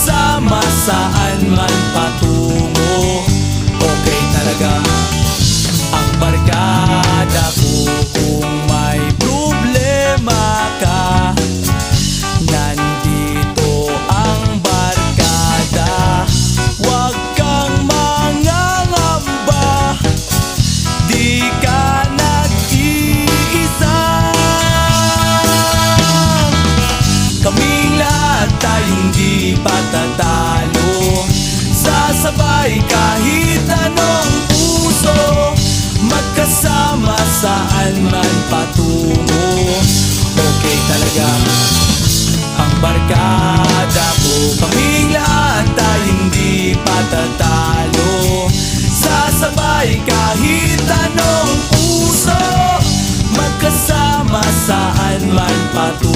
magkasama saan man patungo. Okay talaga ang barkada ko. Kung may problema ka, nandito ang barkada. Huwag kang mangangamba, di ka nag-iisa. Kaming lahat tayong di patatalo, sasabay kahit anong uso, magkasama saan man patungo. Okay talaga ang barkada ko. Kaming lahat tayong di patatalo, sasabay kahit anong uso, magkasama saan man patungo.